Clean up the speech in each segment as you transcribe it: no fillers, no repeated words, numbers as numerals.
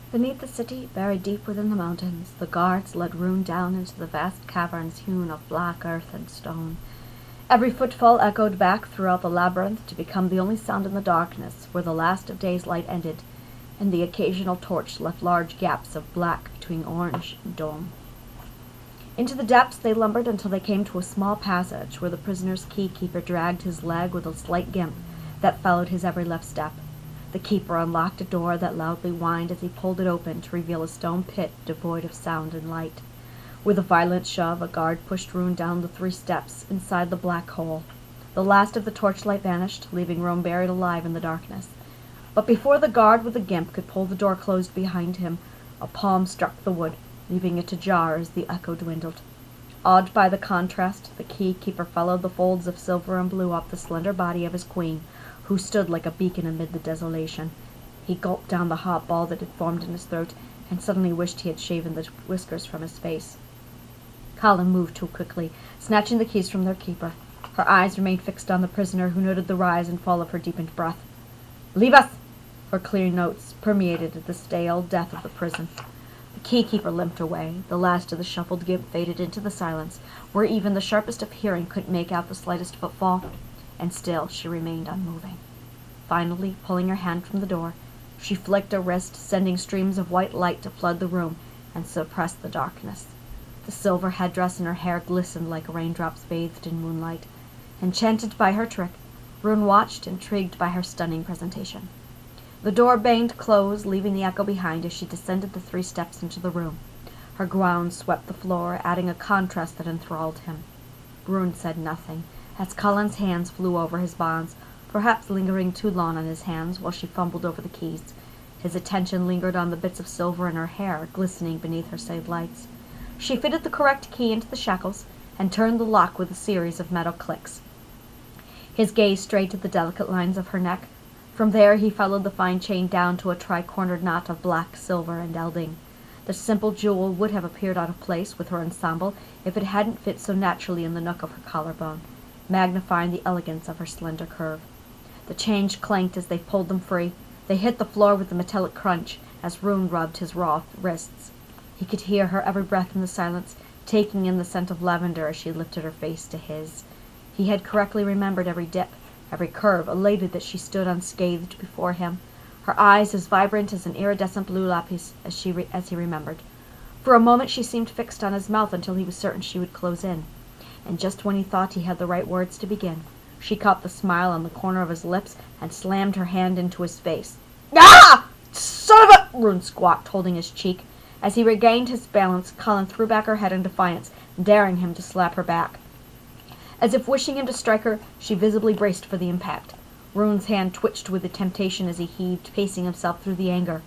Beneath the city, buried deep within the mountains, the guards led Rune down into the vast caverns hewn of black earth and stone. Every footfall echoed back throughout the labyrinth to become the only sound in the darkness, where the last of day's light ended, and the occasional torch left large gaps of black between orange and dawn. Into the depths they lumbered until they came to a small passage where the prisoner's key-keeper dragged his leg with a slight gimp that followed his every left step. The keeper unlocked a door that loudly whined as he pulled it open to reveal a stone pit devoid of sound and light. With a violent shove, a guard pushed Rune down the 3 steps inside the black hole. The last of the torchlight vanished, leaving Rune buried alive in the darkness. But before the guard with the gimp could pull the door closed behind him, a palm struck the wood, leaving it ajar as the echo dwindled. Awed by the contrast, the key-keeper followed the folds of silver and blue up the slender body of his queen, who stood like a beacon amid the desolation. He gulped down the hot ball that had formed in his throat, and suddenly wished he had shaven the whiskers from his face. Kallan moved too quickly, snatching the keys from their keeper. Her eyes remained fixed on the prisoner, who noted the rise and fall of her deepened breath. "Leave us!" Her clear notes permeated the stale death of the prison. The key-keeper limped away. The last of the shuffled gimp faded into the silence, where even the sharpest of hearing couldn't make out the slightest footfall, and still she remained unmoving. Finally, pulling her hand from the door, she flicked a wrist, sending streams of white light to flood the room and suppress the darkness. The silver headdress in her hair glistened like raindrops bathed in moonlight. Enchanted by her trick, Rune watched, intrigued by her stunning presentation. The door banged close, leaving the echo behind as she descended the 3 steps into the room. Her gown swept the floor, adding a contrast that enthralled him. Rune said nothing, as Kallan's hands flew over his bonds, perhaps lingering too long on his hands while she fumbled over the keys. His attention lingered on the bits of silver in her hair, glistening beneath her saved lights. She fitted the correct key into the shackles and turned the lock with a series of metal clicks. His gaze strayed to the delicate lines of her neck. From there he followed the fine chain down to a tri-cornered knot of black, silver, and elding. The simple jewel would have appeared out of place with her ensemble if it hadn't fit so naturally in the nook of her collarbone, magnifying the elegance of her slender curve. The chains clanked as they pulled them free. They hit the floor with a metallic crunch as Rune rubbed his raw wrists. He could hear her every breath in the silence, taking in the scent of lavender as she lifted her face to his. He had correctly remembered every dip, every curve, elated that she stood unscathed before him, her eyes as vibrant as an iridescent blue lapis as he remembered. For a moment she seemed fixed on his mouth until he was certain she would close in, and just when he thought he had the right words to begin, she caught the smile on the corner of his lips and slammed her hand into his face. "Ah! Son of a—" Rune squawked, holding his cheek. As he regained his balance, Kallan threw back her head in defiance, daring him to slap her back. As if wishing him to strike her, she visibly braced for the impact. Rune's hand twitched with the temptation as he heaved, pacing himself through the anger.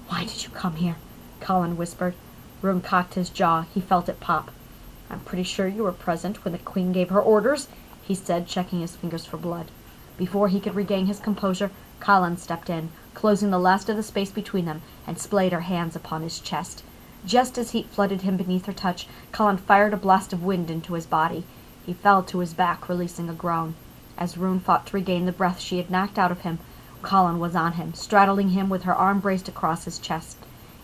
"Why did you come here?" Kallan whispered. Rune cocked his jaw. He felt it pop. "I'm pretty sure you were present when the queen gave her orders," he said, checking his fingers for blood. Before he could regain his composure, Kallan stepped in, closing the last of the space between them, and splayed her hands upon his chest. Just as heat flooded him beneath her touch, Kallan fired a blast of wind into his body. He fell to his back, releasing a groan. As Rune fought to regain the breath she had knocked out of him, Kallan was on him, straddling him with her arm braced across his chest.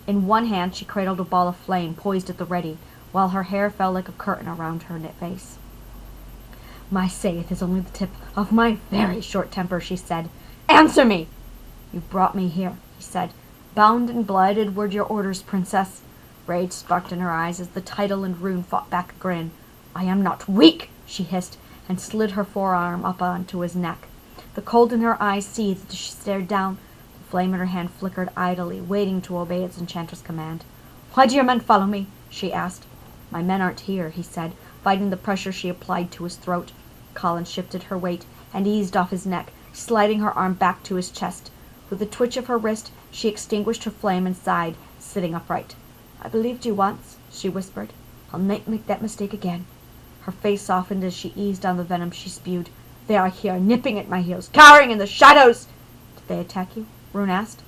In one hand she cradled a ball of flame, poised at the ready, while her hair fell like a curtain around her knit face. "My sayeth is only the tip of my very short temper," she said. "Answer me!" "You brought me here," he said. "Bound and blighted were your orders, princess." Rage sparked in her eyes as the title and Rune fought back a grin. "I am not weak," she hissed, and slid her forearm up onto his neck. The cold in her eyes seethed as she stared down. The flame in her hand flickered idly, waiting to obey its enchantress command. "Why do your men follow me?" she asked. "My men aren't here," he said, fighting the pressure she applied to his throat. Kallan shifted her weight and eased off his neck, sliding her arm back to his chest. With a twitch of her wrist, she extinguished her flame and sighed, sitting upright. "I believed you once," she whispered. "I'll not make that mistake again." Her face softened as she eased on the venom she spewed. "They are here, nipping at my heels, cowering in the shadows!" "Did they attack you?" Rune asked.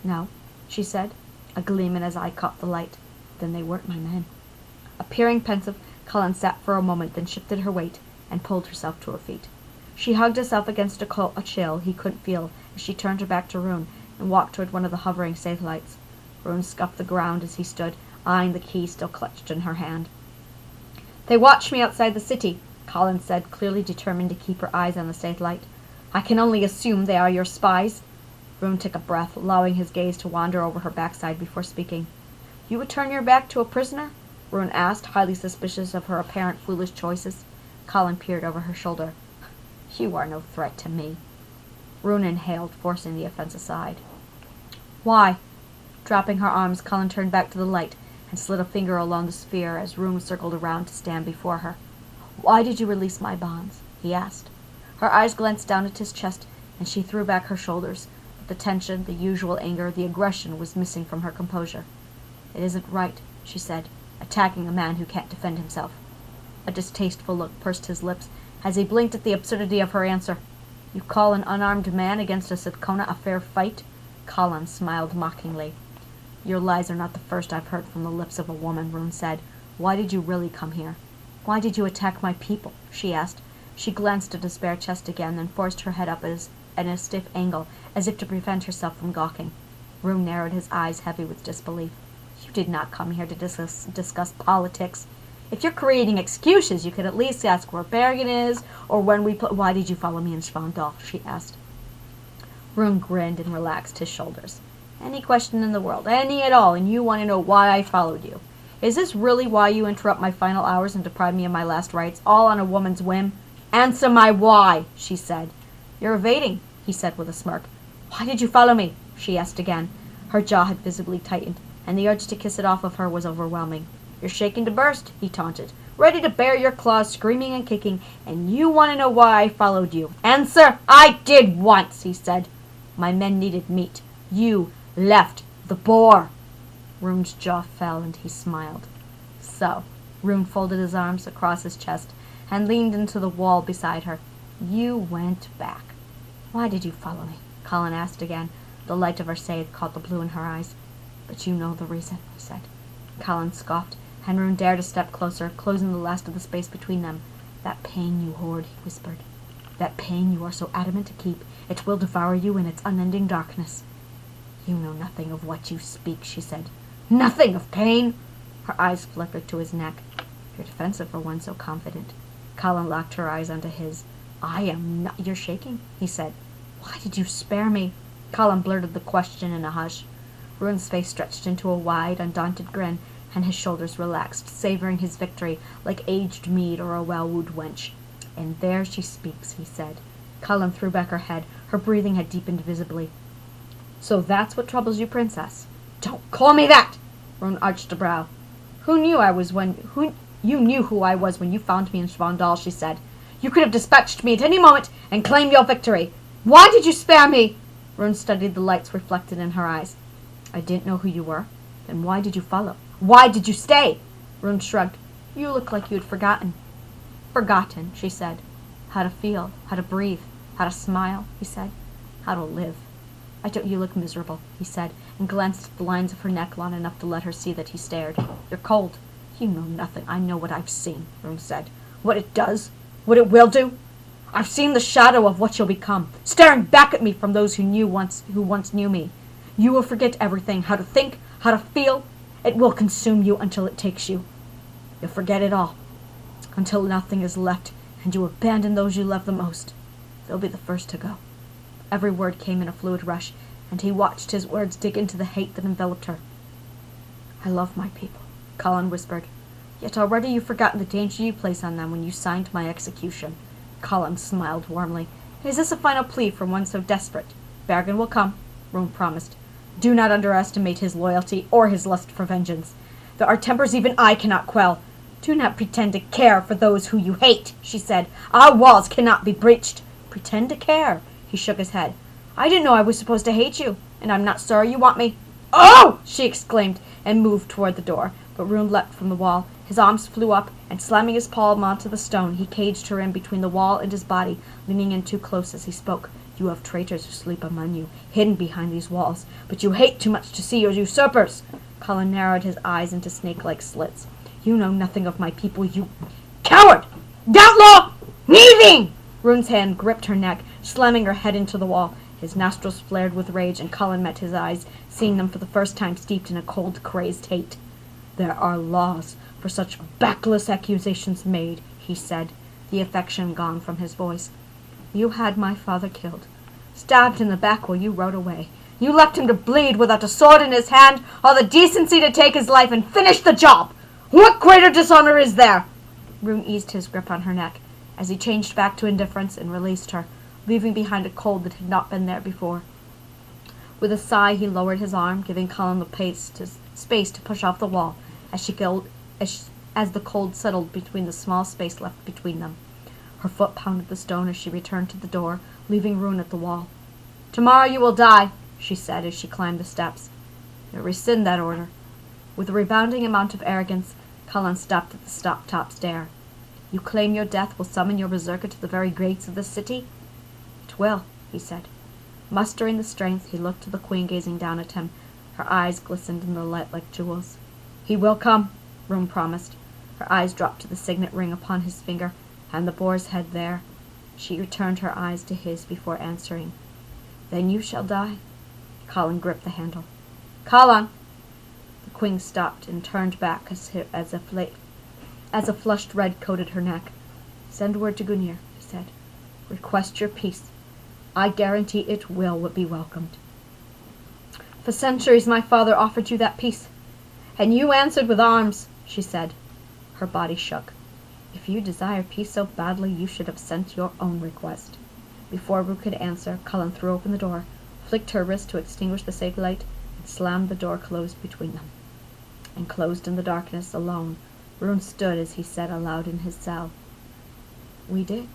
"No," she said. A gleam in his eye caught the light. "Then they weren't my men." Appearing pensive, Kallan sat for a moment, then shifted her weight and pulled herself to her feet. She hugged herself against a chill he couldn't feel as she turned her back to Rune and walked toward one of the hovering Sathellites. Rune scuffed the ground as he stood, eyeing the key still clutched in her hand. "They watch me outside the city," Kallan said, clearly determined to keep her eyes on the satellite. "I can only assume they are your spies." Rune took a breath, allowing his gaze to wander over her backside before speaking. "You would turn your back to a prisoner?" Rune asked, highly suspicious of her apparent foolish choices. Kallan peered over her shoulder. "You are no threat to me." Rune inhaled, forcing the offense aside. "Why?" Dropping her arms, Kallan turned back to the light and slid a finger along the sphere as Rune circled around to stand before her. "Why did you release my bonds?" he asked. Her eyes glanced down at his chest, and she threw back her shoulders, but the tension, the usual anger, the aggression was missing from her composure. "It isn't right," she said, "attacking a man who can't defend himself." A distasteful look pursed his lips as he blinked at the absurdity of her answer. "You call an unarmed man against a Sitkona a fair fight?" Kallan smiled mockingly. "Your lies are not the first I've heard from the lips of a woman," Rune said. "Why did you really come here?" "Why did you attack my people?" she asked. She glanced at his bare chest again, then forced her head up at a stiff angle, as if to prevent herself from gawking. Rune narrowed his eyes, heavy with disbelief. "You did not come here to discuss politics. If you're creating excuses, you could at least ask where Bergen is, or when we play. Why did you follow me in Svandal?" she asked. Rune grinned and relaxed his shoulders. "Any question in the world, any at all, and you want to know why I followed you. Is this really why you interrupt my final hours and deprive me of my last rites, all on a woman's whim? Answer my why," she said. "You're evading," he said with a smirk. "Why did you follow me?" she asked again. Her jaw had visibly tightened, and the urge to kiss it off of her was overwhelming. "You're shaking to burst," he taunted, "ready to bare your claws, screaming and kicking, and you want to know why I followed you. Answer!" "I did once," he said. "My men needed meat. You left the boar." Rune's jaw fell and he smiled. "So," Rune folded his arms across his chest and leaned into the wall beside her. "You went back." "Why did you follow me?" Kallan asked again. The light of her scythe caught the blue in her eyes. "But you know the reason," he said. Kallan scoffed, and Rune dared a step closer, closing the last of the space between them. "That pain you hoard," he whispered. "That pain you are so adamant to keep. It will devour you in its unending darkness." "You know nothing of what you speak," she said. "Nothing of pain?" Her eyes flickered to his neck. "You're defensive for one so confident." Kallan locked her eyes onto his. "I am not—" "You're shaking," he said. "Why did you spare me?" Kallan blurted the question in a hush. Rune's face stretched into a wide, undaunted grin, and his shoulders relaxed, savoring his victory like aged mead or a well-wooed wench. "And there she speaks," he said. Kallan threw back her head. Her breathing had deepened visibly. "So that's what troubles you, princess?" "Don't call me that!" Rune arched a brow. You knew who I was when you found me in Svandal," she said. "You could have dispatched me at any moment and claimed your victory. Why did you spare me?" Rune studied the lights reflected in her eyes. "I didn't know who you were. Then why did you follow? Why did you stay?" Rune shrugged. "You look like you had forgotten." "Forgotten," she said. "How to feel, how to breathe, how to smile," he said. "How to live." You look miserable," he said, and glanced at the lines of her neck long enough to let her see that he stared. "You're cold." "You know nothing." "I know what I've seen," Rune said. "What it does, what it will do. I've seen the shadow of what you'll become, staring back at me from those who once knew me. You will forget everything, how to think, how to feel. It will consume you until it takes you. You'll forget it all, until nothing is left, and you abandon those you love the most. They'll be the first to go." Every word came in a fluid rush, and he watched his words dig into the hate that enveloped her. "I love my people," Kallan whispered. "Yet already you've forgotten the danger you placed on them when you signed my execution." Kallan smiled warmly. "Is this a final plea from one so desperate?" "Bergen will come," Rune promised. "Do not underestimate his loyalty or his lust for vengeance. There are tempers even I cannot quell. Do not pretend to care for those who you hate," she said. "Our walls cannot be breached." "Pretend to care?" He shook his head. "I didn't know I was supposed to hate you, and I'm not sorry you want me." "Oh!" she exclaimed, and moved toward the door, but Rune leapt from the wall. His arms flew up, and slamming his palm onto the stone, he caged her in between the wall and his body, leaning in too close as he spoke. "You have traitors who sleep among you, hidden behind these walls, but you hate too much to see your usurpers." Kallan narrowed his eyes into snake-like slits. "You know nothing of my people, you coward! Outlaw! Thieving!" Rune's hand gripped her neck, slamming her head into the wall. His nostrils flared with rage, and Kallan met his eyes, seeing them for the first time steeped in a cold, crazed hate. "There are laws for such backless accusations made," he said, the affection gone from his voice. "You had my father killed, stabbed in the back while you rode away. You left him to bleed without a sword in his hand, or the decency to take his life and finish the job. What greater dishonor is there?" Rune eased his grip on her neck, as he changed back to indifference and released her, leaving behind a cold that had not been there before. With a sigh, he lowered his arm, giving Kallan the space to push off the wall, as the cold settled between the small space left between them. Her foot pounded the stone as she returned to the door, leaving Rune at the wall. "Tomorrow you will die," she said as she climbed the steps. "I rescind that order." With a rebounding amount of arrogance, Kallan stopped at the top stair. "You claim your death will summon your berserker to the very gates of the city?" "It will," he said. Mustering the strength, he looked to the queen gazing down at him. Her eyes glistened in the light like jewels. "He will come," Rune promised. Her eyes dropped to the signet ring upon his finger, and the boar's head there. She returned her eyes to his before answering. "Then you shall die." Kallan gripped the handle. "Kallan!" The queen stopped and turned back as a flushed red coated her neck. "Send word to Gunir," he said. "Request your peace. I guarantee it will be welcomed." "For centuries my father offered you that peace, and you answered with arms," she said. Her body shook. "If you desire peace so badly, you should have sent your own request." Before Rune could answer, Kallan threw open the door, flicked her wrist to extinguish the sacred light, and slammed the door closed between them. Enclosed in the darkness, alone, Rune stood as he said aloud in his cell, "We did."